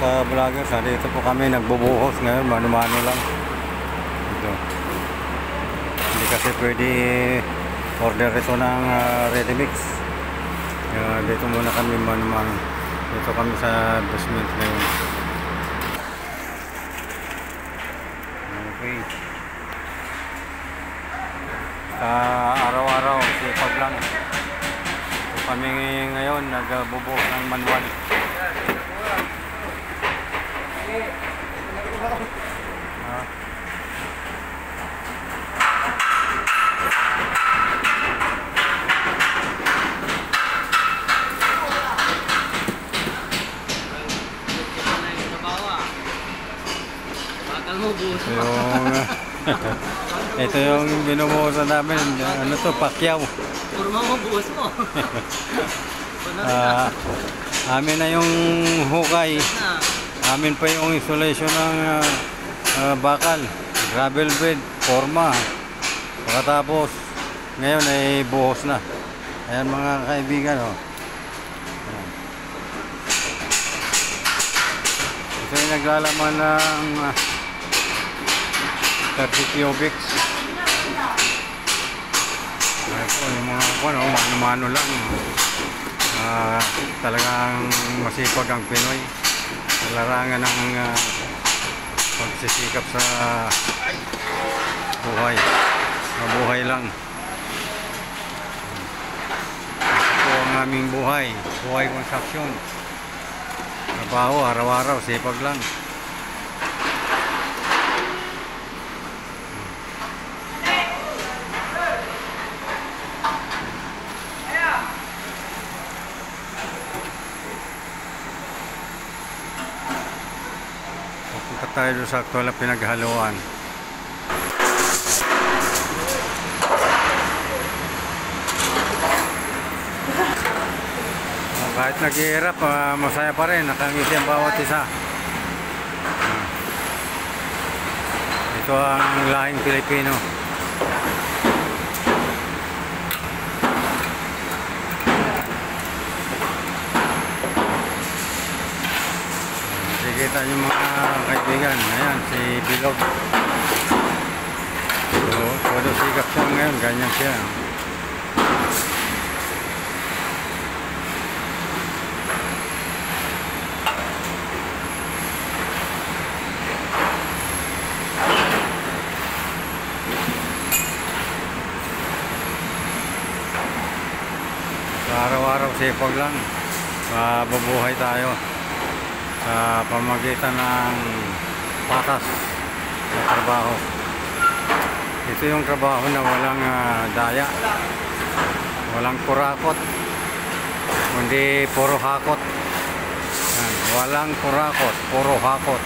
ka-vloggers, dito po kami nagbubuhos ngayon, mano-mano lang. Ito. Hindi kasi pwede order ito ng ready mix. Dito muna kami mano-mano. Dito kami sa basement ngayon. Okay. Araw-araw, sipag lang. Ito kami ngayon nagbubuhos ng manual. Ito yung binubuhusan namin. Ano to? Pakyaw. Purma mo, buhos mo. Amin na yung hukay. Amin pa yung installation ng bakal, gravel bed, forma. Pagkatapos, ngayon ay buhos na. Ayan mga kaibigan. Oh. Ito yung naglalaman ng 30 cubics. Ito yung mga mano-mano lang. Talagang masipag ang Pinoy. Larangan ng pagsisikap sa buhay. Mabuhay lang. Ito ang aming buhay. Buhay construction. Trabaho, araw-araw, sipag lang. Punta tayo sa aktual na pinaghaluan. Kahit naghihirap, masaya pa rin. Nakangiti ang bawat isa. Ito ang lahing Pilipino. Kita nyo mga kaibigan, ayan si Bilog. Todo sikap siya ngayon, ganyan siya. Araw-araw sipag lang, mabubuhay tayo sa pamagitan ng patas na trabaho. Ito yung trabaho na walang daya, walang kurakot, kundi puro hakot. Walang kurakot, puro hakot.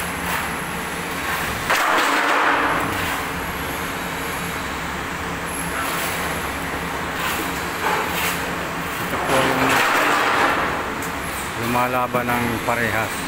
Ito po yung lumalaban ng parehas.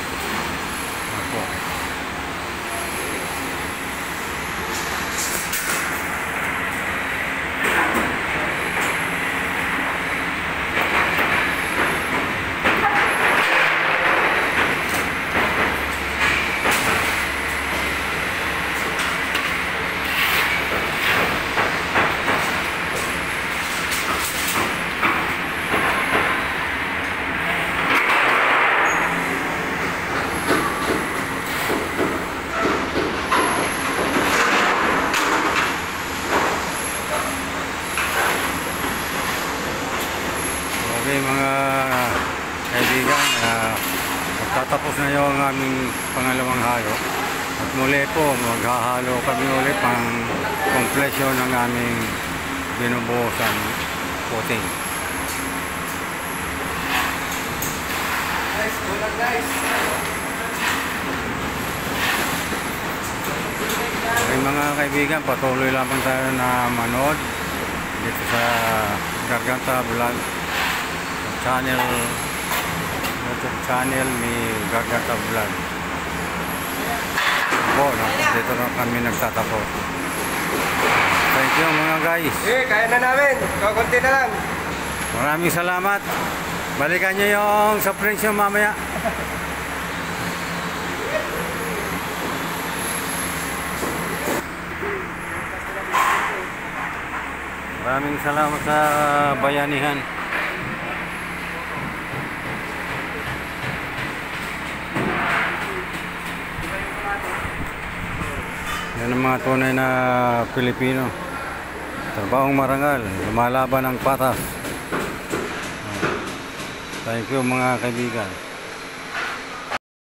Okay mga kaibigan, magtatapos na yung aming pangalawang halo at muli po maghahalo kami ulit pang completion ng aming binubuhusan puting. Guys, kulang guys. Okay mga kaibigan, patuloy lamang tayo na manood dito sa Garganta Vlog YouTube channel ni Garganta Vlog. Dito na kami nagtatapos. Thank you mga guys. Kaya na namin. Kakunti na lang. Maraming salamat. Balikan nyo yung sa presyo mamaya. Maraming salamat sa bayanihan. Yan ang mga tunay na Pilipino. Trabahong marangal, lumalaban ng patas. Thank you mga kaibigan.